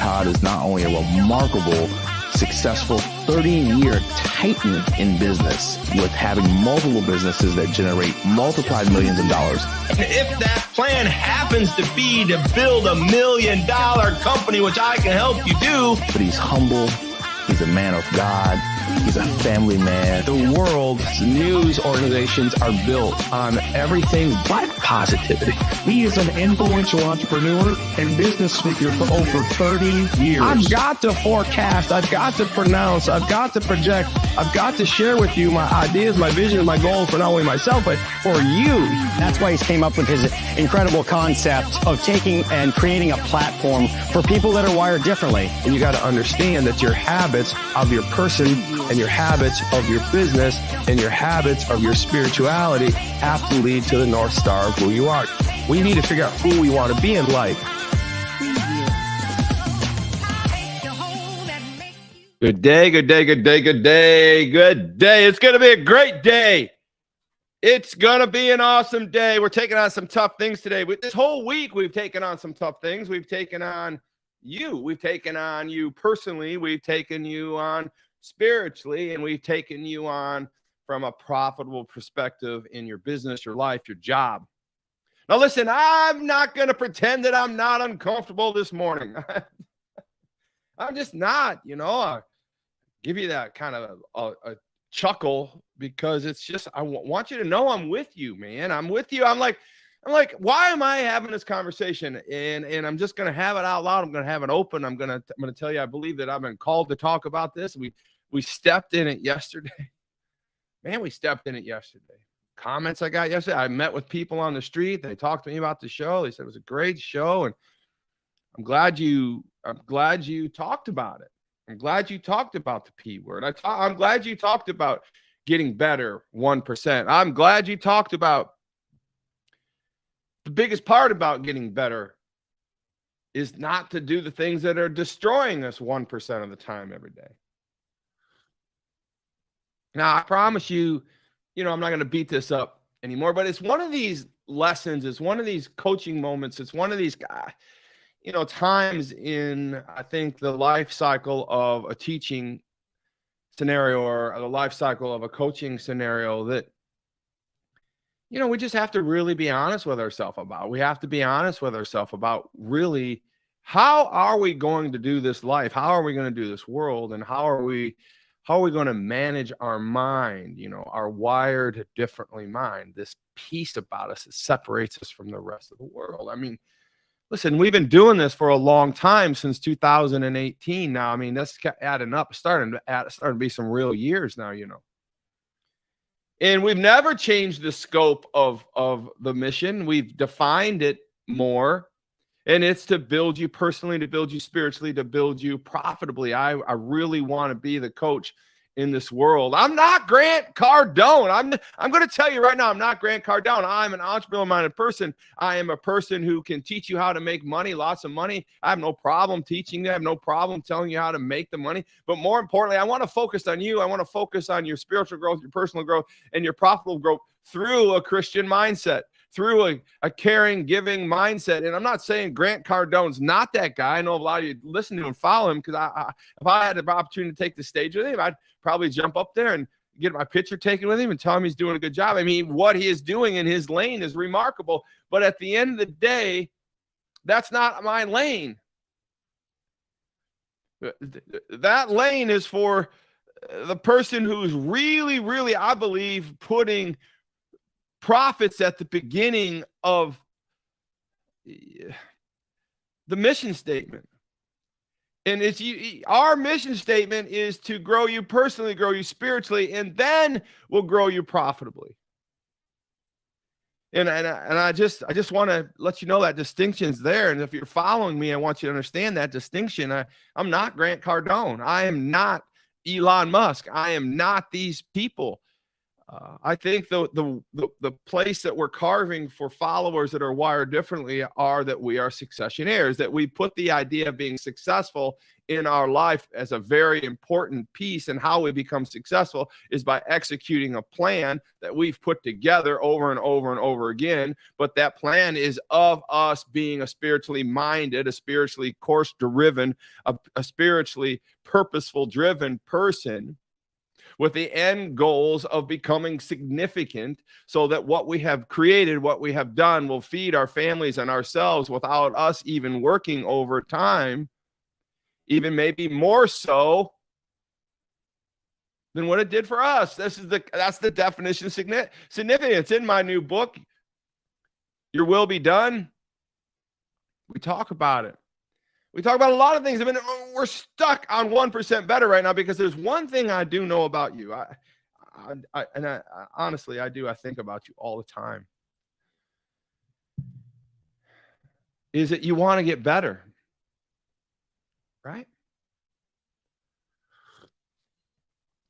Todd is not only a remarkable, successful 30-year titan in business with having multiple businesses that generate multiplied millions of dollars. And if that plan happens to be to build $1 million company, which I can help you do. But he's humble. He's a man of God. He's a family man. The world's news organizations are built on everything but positivity. He is an influential entrepreneur and business speaker for over 30 years. I've got to forecast. I've got to pronounce. I've got to project. I've got to share with you my ideas, my vision, my goals for not only myself, but for you. That's why he's came up with his incredible concept of taking and creating a platform for people that are wired differently. And you got to understand that your habits of your person and your habits of your business and your habits of your spirituality have to lead to the North Star of who you are. We need to figure out who we want to be in life. Good day, good day, good day, good day, good day. It's going to be a great day. It's going to be an awesome day. We're taking on some tough things today. This whole week, we've taken on some tough things. We've taken on you. We've taken on you personally. We've taken you on spiritually, and we've taken you on from a profitable perspective in your business, your life, your job. Now, listen, I'm not going to pretend that I'm not uncomfortable this morning. I'm just not, I'll give you that kind of a chuckle because it's just, I want you to know I'm with you, man. I'm with you. I'm like, why am I having this conversation? And I'm just going to have it out loud. I'm going to have it open. I'm going to tell you, I believe that I've been called to talk about this. We stepped in it yesterday. Man, we stepped in it yesterday. Comments I got yesterday. I met with people on the street. They talked to me about the show. They said it was a great show. And I'm glad you talked about it. I'm glad you talked about the P word. I'm glad you talked about getting better 1%. I'm glad you talked about the biggest part about getting better is not to do the things that are destroying us 1% of the time every day. Now, I promise you, I'm not going to beat this up anymore, but it's one of these lessons. It's one of these coaching moments. It's one of these, times in, I think, the life cycle of a teaching scenario or the life cycle of a coaching scenario that, we just have to really be honest with ourselves about. We have to be honest with ourselves about really how are we going to do this life? How are we going to do this world? And how are we going to manage our mind, our wired differently mind, this piece about us that separates us from the rest of the world? I mean, listen, we've been doing this for a long time, since 2018 now. I mean, that's adding up, starting to be some real years now, And we've never changed the scope of the mission. We've defined it more. And it's to build you personally, to build you spiritually, to build you profitably. I really want to be the coach in this world. I'm not Grant Cardone. I'm going to tell you right now, I'm not Grant Cardone. I'm an entrepreneur-minded person. I am a person who can teach you how to make money, lots of money. I have no problem teaching you. I have no problem telling you how to make the money. But more importantly, I want to focus on you. I want to focus on your spiritual growth, your personal growth, and your profitable growth through a Christian mindset, through a caring, giving mindset. And I'm not saying Grant Cardone's not that guy. I know a lot of you listen to him and follow him, because if I had the opportunity to take the stage with him, I'd probably jump up there and get my picture taken with him and tell him he's doing a good job. I mean, what he is doing in his lane is remarkable. But at the end of the day, that's not my lane. That lane is for the person who's really, really, I believe, putting profits at the beginning of the mission statement. And our mission statement is to grow you personally, grow you spiritually, and then we'll grow you profitably. And I just want to let you know that distinction's there. And if you're following me, I want you to understand that distinction. I'm not Grant Cardone. I am not Elon Musk. I am not these people. I think the place that we're carving for followers that are wired differently are that we are successionaires, that we put the idea of being successful in our life as a very important piece. And how we become successful is by executing a plan that we've put together over and over and over again. But that plan is of us being a spiritually minded, a spiritually course driven, a spiritually purposeful driven person, with the end goals of becoming significant, so that what we have created, what we have done, will feed our families and ourselves without us even working overtime, even maybe more so than what it did for us. That's the definition of significance. In my new book, Your Will Be Done, we talk about it. We talk about a lot of things. I mean, we're stuck on 1% better right now, because there's one thing I do know about you. Honestly, I do. I think about you all the time. Is that you want to get better, right?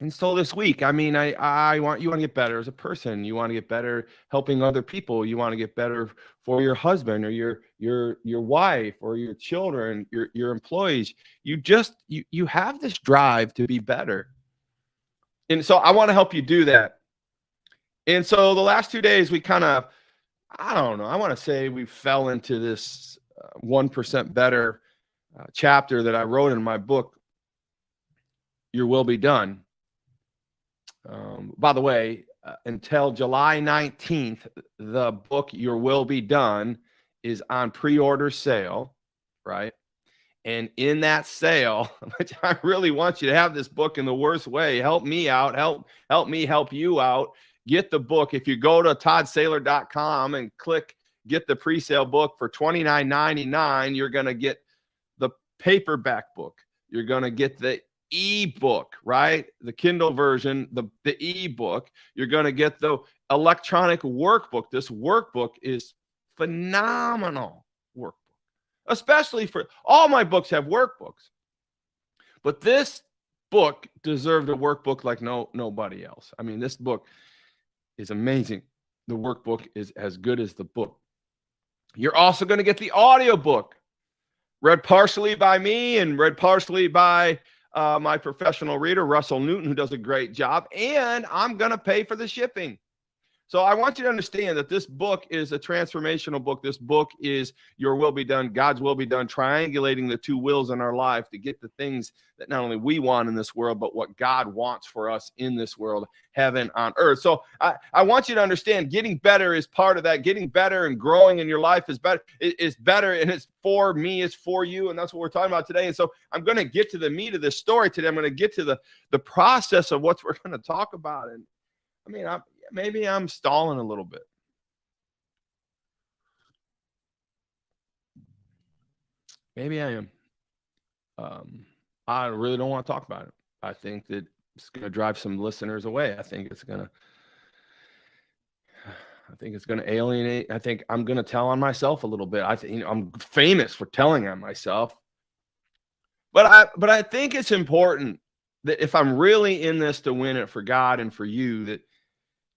And so this week, I mean, you want to get better as a person. You want to get better helping other people. You want to get better for your husband or your wife or your children, your employees. You have this drive to be better. And so I want to help you do that. And so the last 2 days, we kind of, I don't know, I want to say we fell into this 1% better chapter that I wrote in my book, Your Will Be Done. By the way, until July 19th, the book Your Will Be Done is on pre-order sale, right? And in that sale, which I really want you to have this book in the worst way, help me out, help me help you out. Get the book. If you go to toddsaylor.com and click get the pre-sale book for $29.99, you're going to get the paperback book. You're going to get the ebook, right? The Kindle version, the ebook. You're going to get the electronic workbook. This workbook is phenomenal workbook, especially for all my books have workbooks, but this book deserved a workbook like nobody else. I mean, this book is amazing. The workbook is as good as the book. You're also going to get the audiobook, read partially by me and read partially by my professional reader, Russell Newton, who does a great job, and I'm going to pay for the shipping. So I want you to understand that this book is a transformational book. This book is Your Will Be Done, God's Will Be Done, triangulating the two wills in our life to get the things that not only we want in this world, but what God wants for us in this world, heaven on earth. So I want you to understand getting better is part of that. Getting better and growing in your life is better. It's better, and it's for me, it's for you, and that's what we're talking about today. And so I'm going to get to the meat of this story today. I'm going to get to the process of what we're going to talk about. And I mean, maybe I'm stalling a little bit. Maybe I am. I really don't want to talk about it. I think that it's going to drive some listeners away. I think it's going to alienate. I think I'm going to tell on myself a little bit. I think I'm famous for telling on myself. But I think it's important that if I'm really in this to win it for God and for you, that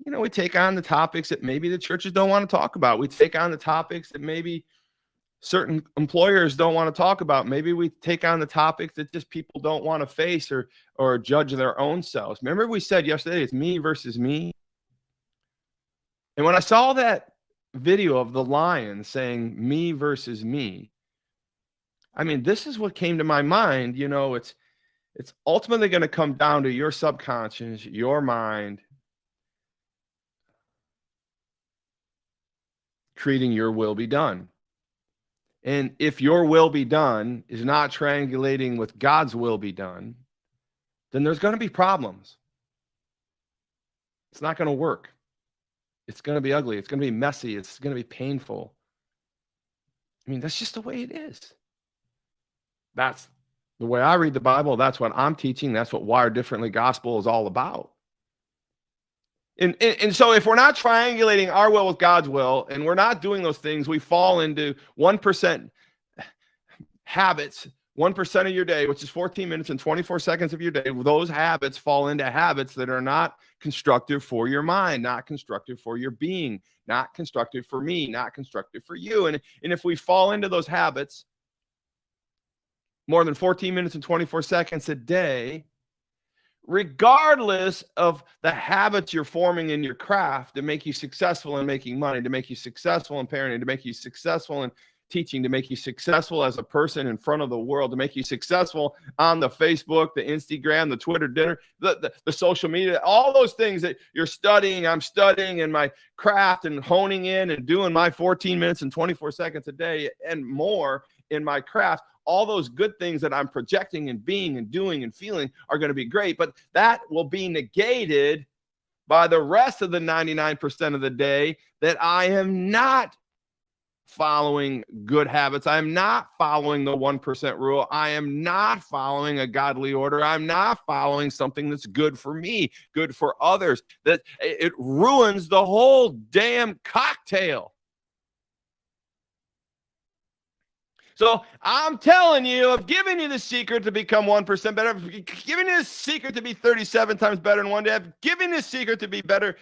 we take on the topics that maybe the churches don't want to talk about. We take on the topics that maybe certain employers don't want to talk about. Maybe we take on the topics that just people don't want to face or judge their own selves. Remember we said yesterday, it's me versus me. And when I saw that video of the lion saying me versus me, I mean, this is what came to my mind. It's ultimately going to come down to your subconscious, your mind, treating your will be done. And if your will be done is not triangulating with God's will be done, then there's going to be problems. It's not going to work. It's going to be ugly. It's going to be messy. It's going to be painful. I mean, that's just the way it is. That's the way I read the Bible. That's what I'm teaching. That's what Wired Differently Gospel is all about. And so if we're not triangulating our will with God's will, and we're not doing those things, we fall into 1% habits 1% of your day, which is 14 minutes and 24 seconds of your day, those habits fall into habits that are not constructive for your mind, not constructive for your being, not constructive for me, not constructive for you. And if we fall into those habits more than 14 minutes and 24 seconds a day, regardless of the habits you're forming in your craft to make you successful in making money, to make you successful in parenting, to make you successful in teaching, to make you successful as a person in front of the world, to make you successful on the Facebook, the Instagram, the Twitter dinner, the social media, all those things that you're studying, I'm studying in my craft and honing in and doing my 14 minutes and 24 seconds a day and more in my craft. All those good things that I'm projecting and being and doing and feeling are going to be great, but that will be negated by the rest of the 99% of the day that I am not following good habits. I'm not following the 1% rule. I am not following a godly order. I'm not following something that's good for me, good for others. That it ruins the whole damn cocktail. So I'm telling you, I've given you the secret to become 1% better. I've given you the secret to be 37 times better in one day. I've given you the secret to be better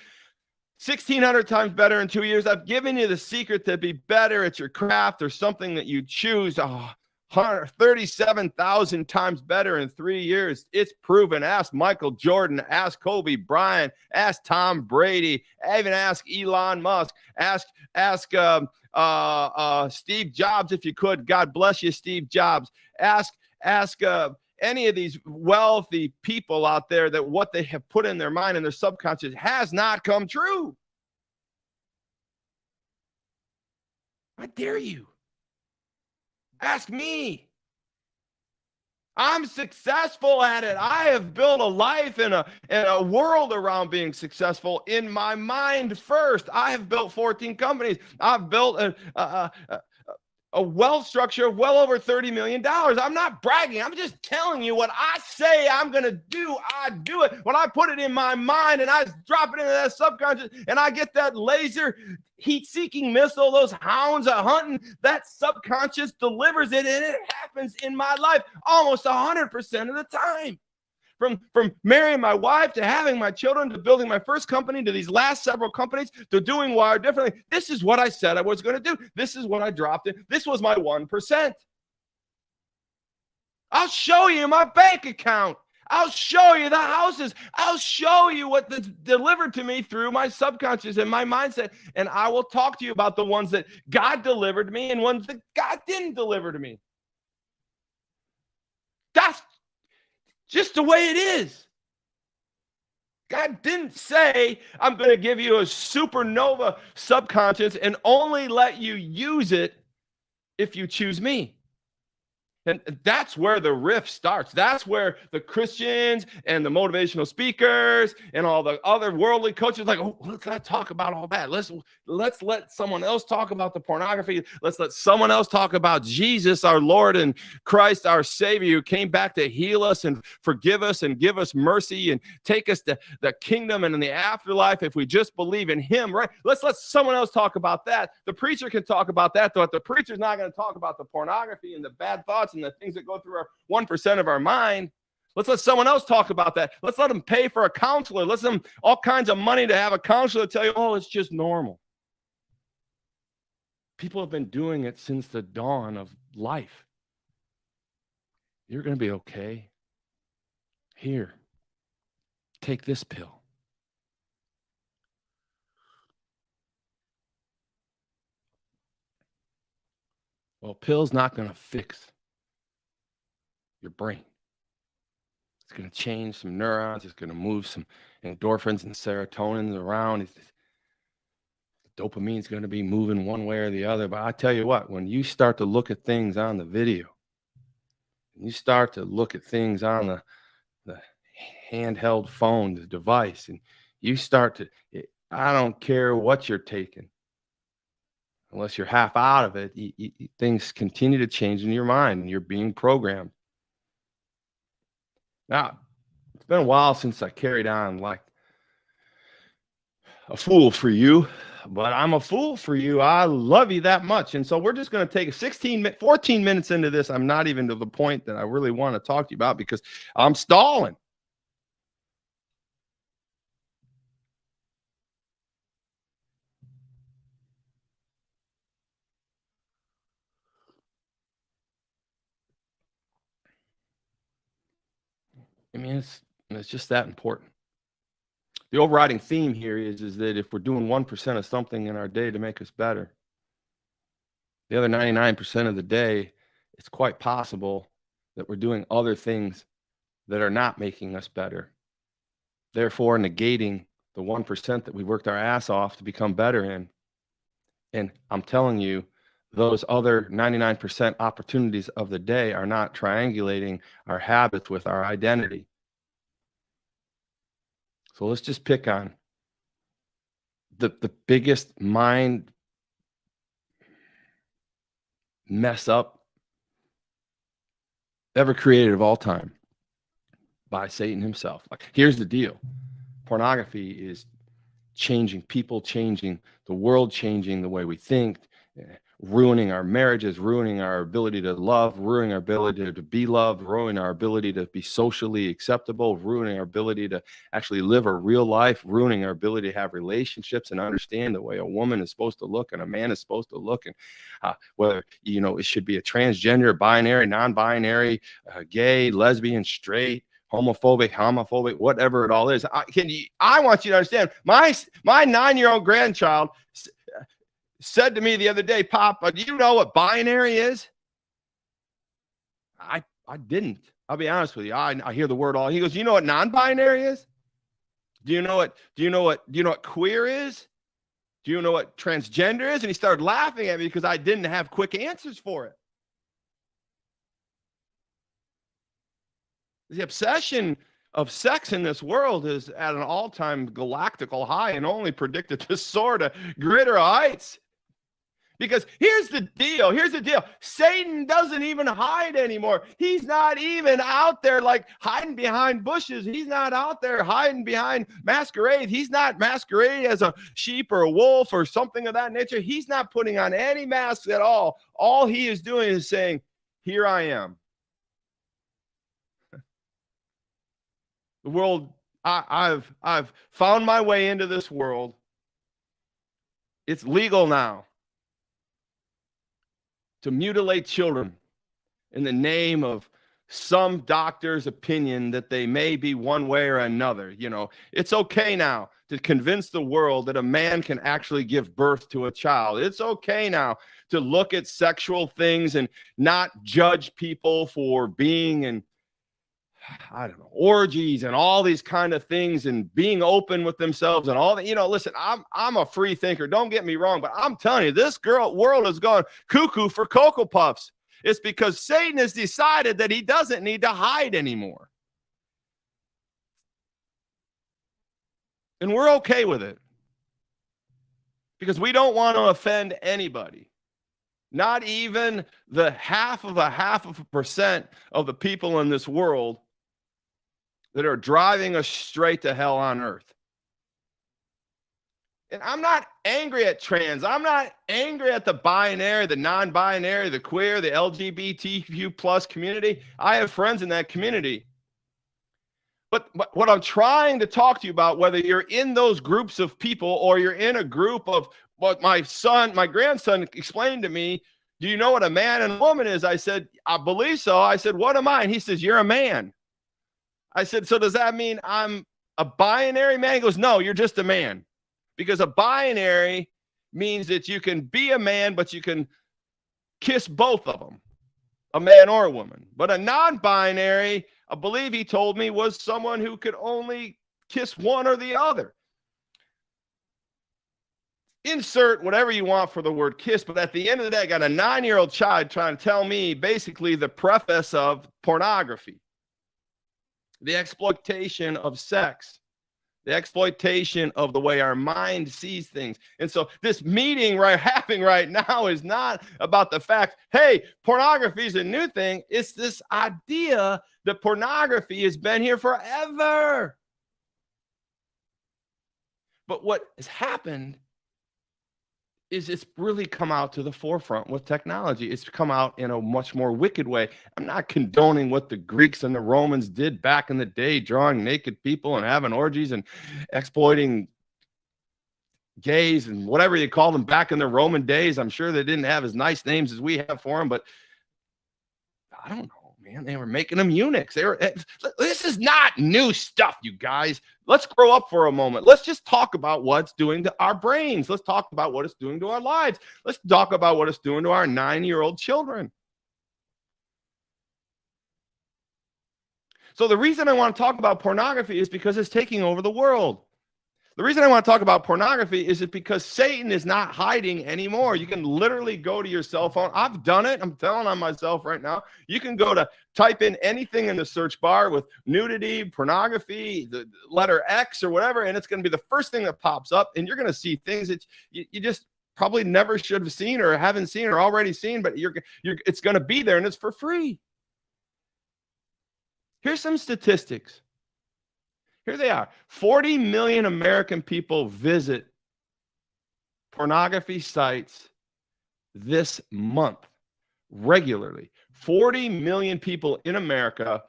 1,600 times better in 2 years. I've given you the secret to be better at your craft or something that you choose. 37,000 times better in 3 years. It's proven. Ask Michael Jordan. Ask Kobe Bryant. Ask Tom Brady. Even ask Elon Musk. Ask Steve Jobs if you could. God bless you, Steve Jobs. Ask any of these wealthy people out there that what they have put in their mind and their subconscious has not come true. I dare you. Ask me. I'm successful at it. I have built a life and a world around being successful in my mind first. I have built 14 companies. I've built a wealth structure of well over $30 million. I'm not bragging. I'm just telling you what I say I'm going to do. I do it. When I put it in my mind and I drop it into that subconscious and I get that laser heat-seeking missile, those hounds are hunting, that subconscious delivers it, and it happens in my life almost 100% of the time. From marrying my wife to having my children to building my first company to these last several companies to doing Wire differently. This is what I said I was going to do. This is what I dropped in. This was my 1%. I'll show you my bank account. I'll show you the houses. I'll show you what that's delivered to me through my subconscious and my mindset. And I will talk to you about the ones that God delivered to me and ones that God didn't deliver to me. That's just the way it is. God didn't say, I'm going to give you a supernova subconscious and only let you use it if you choose me. And that's where the rift starts. That's where the Christians and the motivational speakers and all the other worldly coaches like, oh, let's not talk about all that. Let's let someone else talk about the pornography. Let's let someone else talk about Jesus, our Lord and Christ, our Savior, who came back to heal us and forgive us and give us mercy and take us to the kingdom and in the afterlife if we just believe in him, right? Let's let someone else talk about that. The preacher can talk about that, but the preacher's not going to talk about the pornography and the bad thoughts and the things that go through our 1% of our mind. Let's let someone else talk about that. Let's let them pay for a counselor. Let's them all kinds of money to have a counselor tell you, oh, it's just normal. People have been doing it since the dawn of life. You're going to be okay. Here, take this pill. Well, pill's not going to fix your brain. It's going to change some neurons. It's going to move some endorphins and serotonins around. Dopamine's going to be moving one way or the other. But I tell you what, when you start to look at things on the video, you start to look at things on the handheld phone, the device, and you start to, I don't care what you're taking. Unless you're half out of it, things continue to change in your mind and you're being programmed. Now, it's been a while since I carried on like a fool for you, but I'm a fool for you. I love you that much. And so we're just going to take a 14 minutes into this. I'm not even to the point that I really want to talk to you about because I'm stalling. I mean, it's just that important. The overriding theme here is that if we're doing 1% of something in our day to make us better, the other 99% of the day, it's quite possible that we're doing other things that are not making us better, therefore negating the 1% that we worked our ass off to become better in. And I'm telling you, those other 99% opportunities of the day are not triangulating our habits with our identity. So let's just pick on the biggest mind mess up ever created of all time by Satan himself. Like, here's the deal. Pornography is changing people, changing the world, changing the way we think, ruining our marriages, ruining our ability to love, ruining our ability to be loved, ruining our ability to be socially acceptable, ruining our ability to actually live a real life, ruining our ability to have relationships and understand the way a woman is supposed to look and a man is supposed to look, and whether, it should be a transgender, binary, non-binary, gay, lesbian, straight, homophobic, whatever it all is. I want you to understand, my 9-year-old grandchild said to me the other day, Papa, do you know what binary is? I didn't. I'll be honest with you. I hear the word all. He goes, you know what non-binary is? Do you know what queer is? Do you know what transgender is? And he started laughing at me because I didn't have quick answers for it. The obsession of sex in this world is at an all-time galactical high and only predicted to soar to greater heights. Because here's the deal. Satan doesn't even hide anymore. He's not even out there like hiding behind bushes. He's not out there hiding behind masquerade. He's not masquerading as a sheep or a wolf or something of that nature. He's not putting on any masks at all. All he is doing is saying, here I am. The world, I've found my way into this world. It's legal now to mutilate children in the name of some doctor's opinion that they may be one way or another. It's okay now to convince the world that a man can actually give birth to a child. It's okay now to look at sexual things and not judge people for being in, orgies and all these kind of things and being open with themselves and all that. Listen, I'm a free thinker. Don't get me wrong, but I'm telling you, this world has gone cuckoo for Cocoa Puffs. It's because Satan has decided that he doesn't need to hide anymore. And we're okay with it because we don't want to offend anybody. Not even the half of a percent of the people in this world that are driving us straight to hell on earth. And I'm not angry at trans. I'm not angry at the binary, the non-binary, the queer, the LGBTQ plus community. I have friends in that community. But what I'm trying to talk to you about, whether you're in those groups of people or you're in a group of what my grandson explained to me, do you know what a man and a woman is? I said, I believe so. I said, what am I? And he says, you're a man. I said, so does that mean I'm a binary man? He goes, no, you're just a man. Because a binary means that you can be a man, but you can kiss both of them, a man or a woman. But a non-binary, I believe he told me, was someone who could only kiss one or the other. Insert whatever you want for the word kiss, but at the end of the day, I got a 9-year-old child trying to tell me basically the preface of pornography, the exploitation of sex, the exploitation of the way our mind sees things. And so this meeting happening right now is not about the fact, hey, pornography is a new thing. It's this idea that pornography has been here forever. But what has happened is it's really come out to the forefront with technology. It's come out in a much more wicked way. I'm not condoning what the Greeks and the Romans did back in the day, drawing naked people and having orgies and exploiting gays and whatever you call them back in the Roman days. I'm sure they didn't have as nice names as we have for them, but I don't know, man. They were making them eunuchs. This is not new stuff, you guys. Let's grow up for a moment. Let's just talk about what it's doing to our brains. Let's talk about what it's doing to our lives. Let's talk about what it's doing to our 9-year-old children. So the reason I want to talk about pornography is because it's taking over the world. The reason I want to talk about pornography is because Satan is not hiding anymore. You can literally go to your cell phone. I've done it. I'm telling on myself right now. You can go to type in anything in the search bar with nudity, pornography, the letter X or whatever, and it's going to be the first thing that pops up, and you're going to see things that you just probably never should have seen or haven't seen or already seen, but it's going to be there, and it's for free. Here's some statistics. Here they are. 40 million American people visit pornography sites this month regularly. 40 million people in America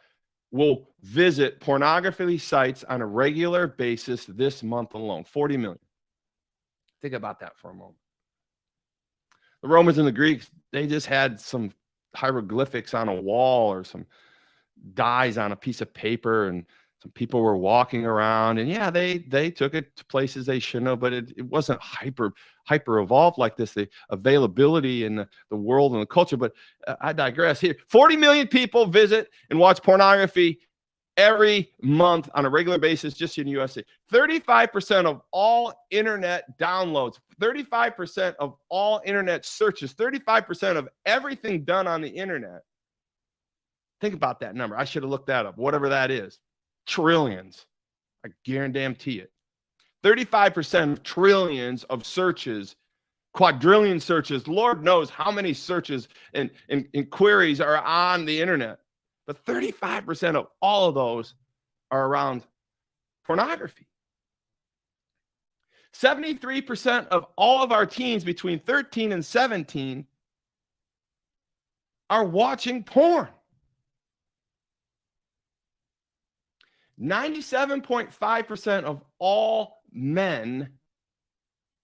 will visit pornography sites on a regular basis this month alone. 40 million. Think about that for a moment. The Romans and the Greeks, they just had some hieroglyphics on a wall or some dyes on a piece of paper, and some people were walking around, and yeah, they took it to places they shouldn't have, but it wasn't hyper evolved like this, the availability in the world and the culture. But I digress here. 40 million people visit and watch pornography every month on a regular basis just in the USA. 35% of all internet downloads, 35% of all internet searches, 35% of everything done on the internet. Think about that number. I should have looked that up, whatever that is. Trillions. I guarantee it. 35% of trillions of searches, quadrillion searches. Lord knows how many searches and queries are on the internet. But 35% of all of those are around pornography. 73% of all of our teens between 13 and 17 are watching porn. 97.5% of all men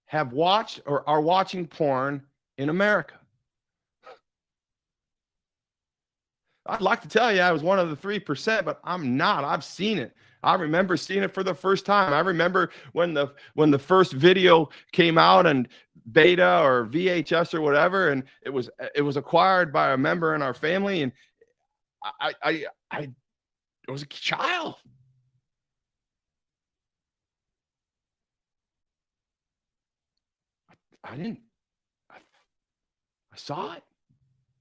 have watched or are watching porn in America. I'd like to tell you I was one of the 3%, but I'm not. I've seen it. I remember seeing it for the first time. I remember when the first video came out and beta or VHS or whatever, and it was acquired by a member in our family, and I was a child. I saw it.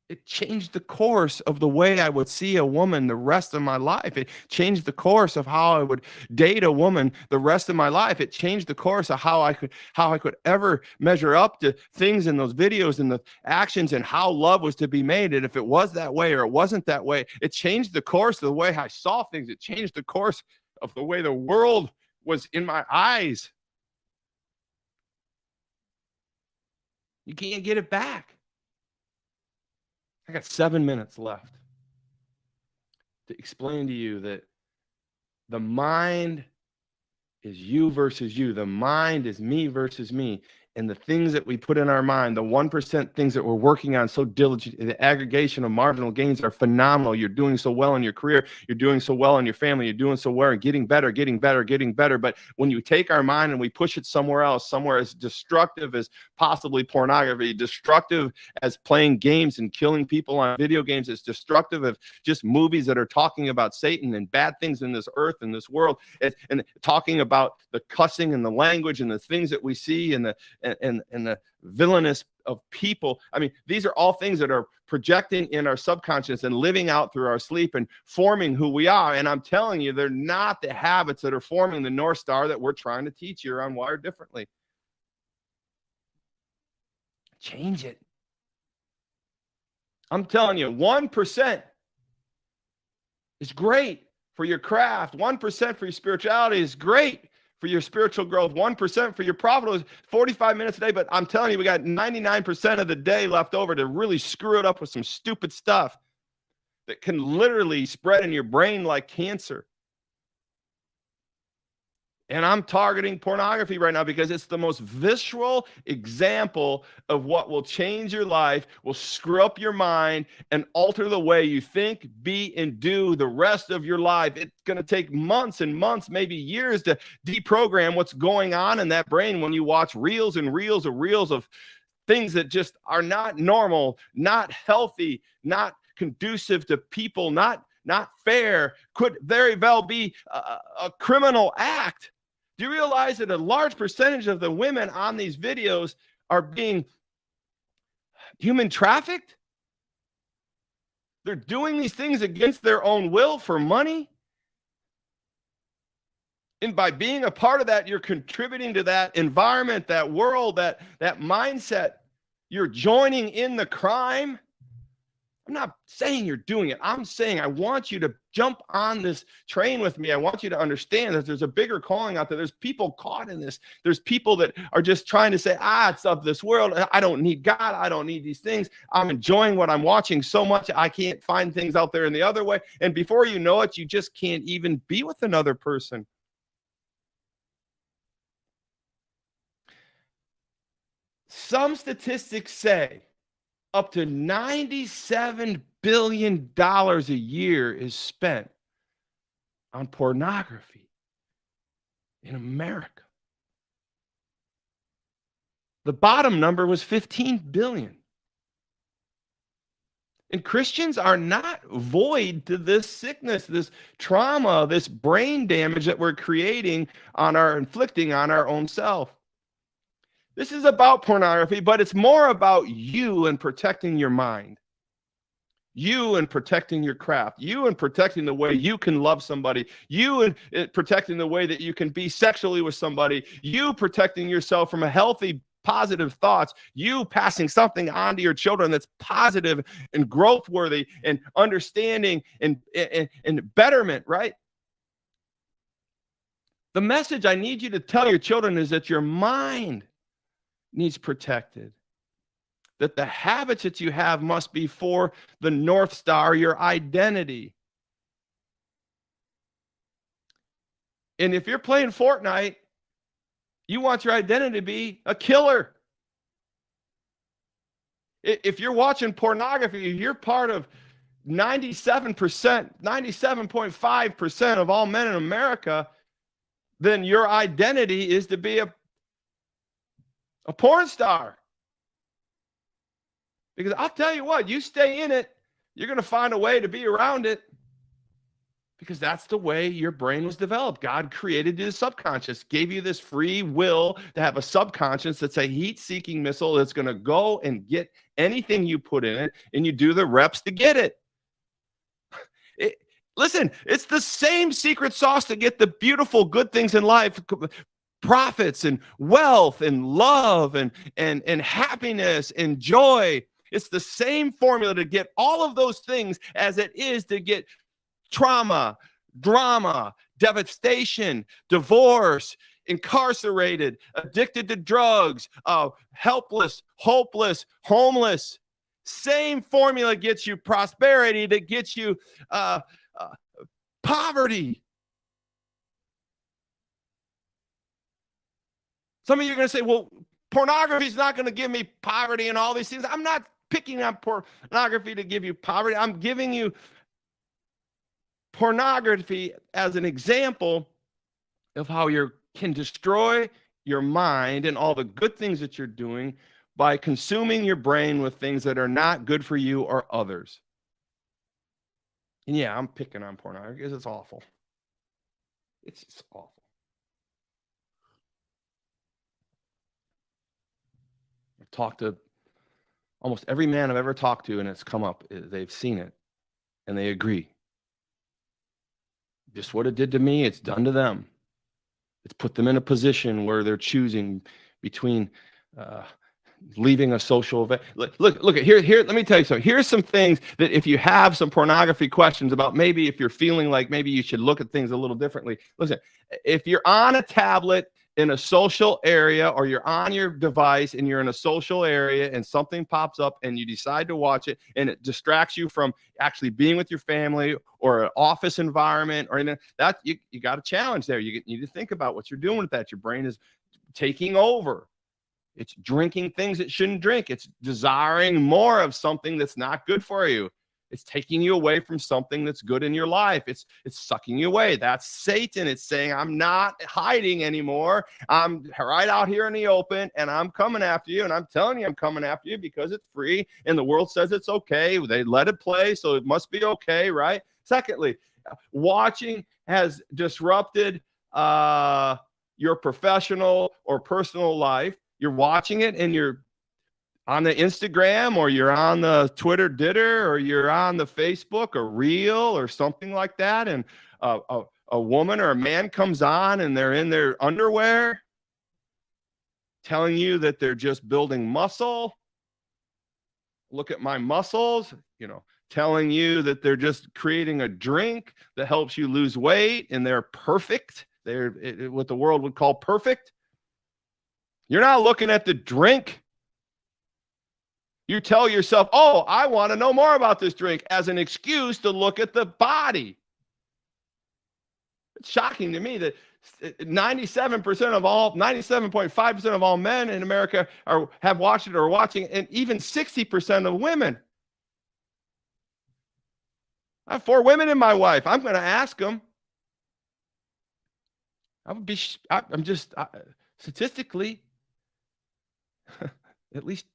It changed the course of the way I would see a woman the rest of my life. It changed the course of how I would date a woman the rest of my life. It changed the course of how I could ever measure up to things in those videos and the actions and how love was to be made. And if it was that way or it wasn't that way, it changed the course of the way I saw things. It changed the course of the way the world was in my eyes. You can't get it back. I got 7 minutes left to explain to you that the mind is you versus you. The mind is me versus me. And the things that we put in our mind, the 1% things that we're working on so diligently, the aggregation of marginal gains are phenomenal. You're doing so well in your career. You're doing so well in your family. You're doing so well and getting better. But when you take our mind and we push it somewhere else, somewhere as destructive as possibly pornography, destructive as playing games and killing people on video games, as destructive as just movies that are talking about Satan and bad things in this earth and this world, and talking about the cussing and the language and the things that we see and the villainous of people. I mean, these are all things that are projecting in our subconscious and living out through our sleep and forming who we are. And I'm telling you, they're not the habits that are forming the North Star that we're trying to teach you on Wired Differently. Change it. I'm telling you, 1% is great for your craft. 1% for your spirituality is great for your spiritual growth, 1% for your profit is 45 minutes a day. But I'm telling you, we got 99% of the day left over to really screw it up with some stupid stuff that can literally spread in your brain like cancer. And I'm targeting pornography right now because it's the most visceral example of what will change your life, will screw up your mind, and alter the way you think, be, and do the rest of your life. It's going to take months and months, maybe years to deprogram what's going on in that brain when you watch reels and reels and reels of things that just are not normal, not healthy, not conducive to people, not fair, could very well be a criminal act. Do you realize that a large percentage of the women on these videos are being human trafficked? They're doing these things against their own will for money. And by being a part of that, you're contributing to that environment, that world, that mindset. You're joining in the crime. I'm not saying you're doing it. I'm saying I want you to jump on this train with me. I want you to understand that there's a bigger calling out there. There's people caught in this. There's people that are just trying to say, it's of this world. I don't need God. I don't need these things. I'm enjoying what I'm watching so much. I can't find things out there in the other way. And before you know it, you just can't even be with another person. Some statistics say up to $97 billion a year is spent on pornography in America. The bottom number was 15 billion. And Christians are not void to this sickness, this trauma, this brain damage that we're inflicting on our own self. This is about pornography, but it's more about you and protecting your mind, you and protecting your craft, you and protecting the way you can love somebody, you and protecting the way that you can be sexually with somebody, you protecting yourself from a healthy, positive thoughts, you passing something on to your children that's positive and growth worthy and understanding and betterment, right? The message I need you to tell your children is that your mind needs protected, that the habits that you have must be for the North Star, your identity. And if you're playing Fortnite, you want your identity to be a killer. If you're watching pornography, you're part of 97.5% of all men in America, then your identity is to be a porn star. Because I'll tell you what, you stay in it, you're going to find a way to be around it. Because that's the way your brain was developed. God created you the subconscious, gave you this free will to have a subconscious that's a heat-seeking missile that's going to go and get anything you put in it, and you do the reps to get it. Listen, it's the same secret sauce to get the beautiful, good things in life. Profits and wealth and love and happiness and joy. It's the same formula to get all of those things as it is to get trauma, drama, devastation, divorce, incarcerated, addicted to drugs, helpless, hopeless, homeless. Same formula gets you prosperity that gets you poverty. Some of you are going to say, well, pornography is not going to give me poverty and all these things. I'm not picking on pornography to give you poverty. I'm giving you pornography as an example of how you can destroy your mind and all the good things that you're doing by consuming your brain with things that are not good for you or others. And yeah, I'm picking on pornography because it's awful. It's just awful. I've talked to almost every man I've ever talked to, and it's come up. They've seen it, and they agree. Just what it did to me, it's done to them. It's put them in a position where they're choosing between leaving a social event. Look at here. Let me tell you something. Here's some things that if you have some pornography questions about, maybe if you're feeling like maybe you should look at things a little differently. Listen, if you're on a tablet in a social area, or you're on your device and you're in a social area and something pops up and you decide to watch it and it distracts you from actually being with your family or an office environment or anything, that you got a challenge there. You need to think about what you're doing with that. Your brain is taking over. It's drinking things it shouldn't drink. It's desiring more of something that's not good for you. It's taking you away from something that's good in your life. It's sucking you away. That's Satan. It's saying, I'm not hiding anymore. I'm right out here in the open, and I'm coming after you. And I'm telling you, I'm coming after you because it's free, and the world says it's okay. They let it play, so it must be okay, right? Secondly, watching has disrupted your professional or personal life. You're watching it, and you're on the Instagram, or you're on the Twitter ditter, or you're on the Facebook or Reel or something like that, and a woman or a man comes on and they're in their underwear telling you that they're just building muscle. Look at my muscles, telling you that they're just creating a drink that helps you lose weight, and they're perfect. They're what the world would call perfect. You're not looking at the drink. You tell yourself, oh, I want to know more about this drink, as an excuse to look at the body. It's shocking to me that 97.5% of all men in America have watched it or are watching it, and even 60% of women. I have 4 women in my life. I'm going to ask them. Statistically, at least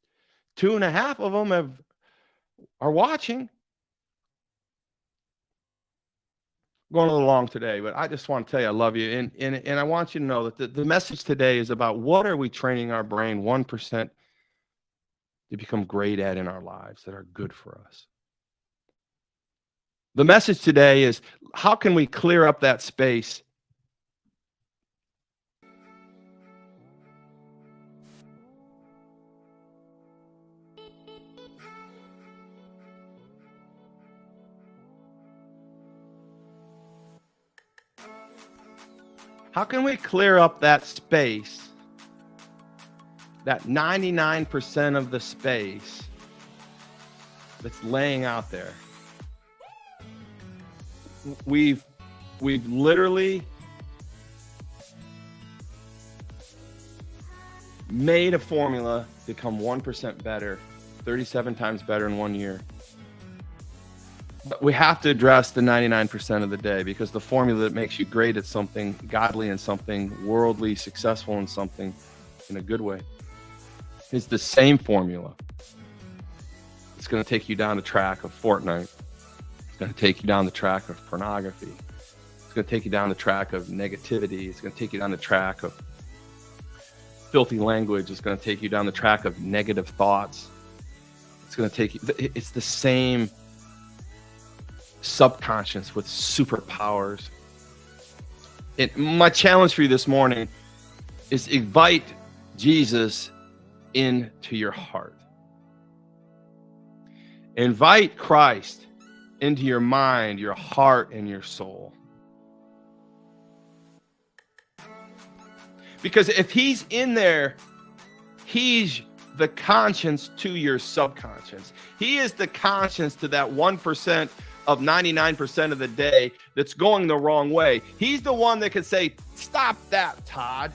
2.5 of them are watching. Going a little long today, but I just want to tell you I love you, and I want you to know that the message today is about what are we training our brain 1% to become great at in our lives that are good for us. The message today is, how can we clear up that space How can we clear up that space, that 99% of the space that's laying out there? We've literally made a formula to become 1% better, 37 times better in 1 year. But we have to address the 99% of the day, because the formula that makes you great at something, godly in something, worldly, successful in something, in a good way, is the same formula. It's going to take you down the track of Fortnite. It's going to take you down the track of pornography. It's going to take you down the track of negativity. It's going to take you down the track of filthy language. It's going to take you down the track of negative thoughts. It's going to take you, it's the same subconscious with superpowers. And my challenge for you this morning is invite Jesus into your heart. Invite Christ into your mind, your heart, and your soul. Because if he's in there, he's the conscience to your subconscious. He is the conscience to that 1% of 99% of the day that's going the wrong way. He's the one that can say, stop that, Todd.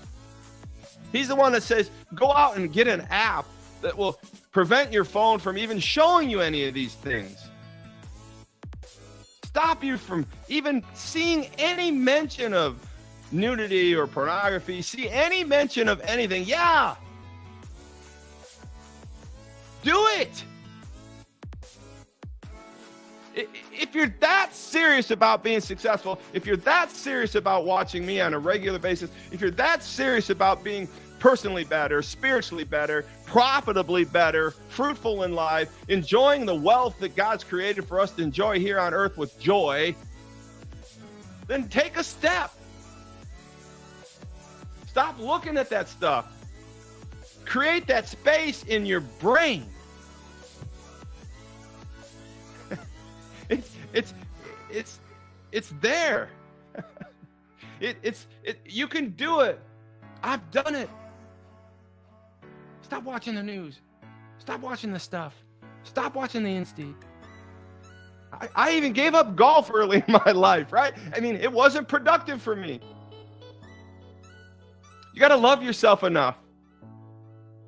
He's the one that says, go out and get an app that will prevent your phone from even showing you any of these things. Stop you from even seeing any mention of nudity or pornography. See any mention of anything. Yeah. Do it. If you're that serious about being successful, if you're that serious about watching me on a regular basis, if you're that serious about being personally better, spiritually better, profitably better, fruitful in life, enjoying the wealth that God's created for us to enjoy here on earth with joy, then take a step. Stop looking at that stuff. Create that space in your brain. It's there. You can do it. I've done it. Stop watching the news. Stop watching the stuff. Stop watching the instinct. I even gave up golf early in my life, right? I mean, it wasn't productive for me. You got to love yourself enough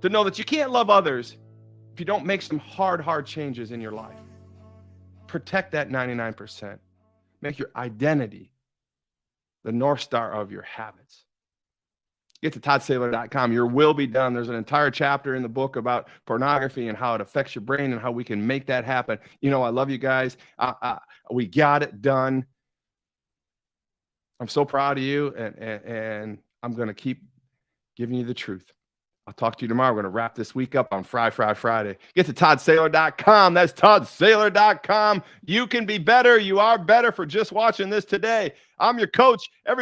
to know that you can't love others if you don't make some hard changes in your life. Protect that 99%. Make your identity the North Star of your habits. Get to toddsaylor.com. Your will be done. There's an entire chapter in the book about pornography and how it affects your brain and how we can make that happen. You know, I love you guys. We got it done. I'm so proud of you, and I'm going to keep giving you the truth. I'll talk to you tomorrow. We're going to wrap this week up on Friday. Get to toddsaylor.com. That's toddsaylor.com. You can be better. You are better for just watching this today. I'm your coach.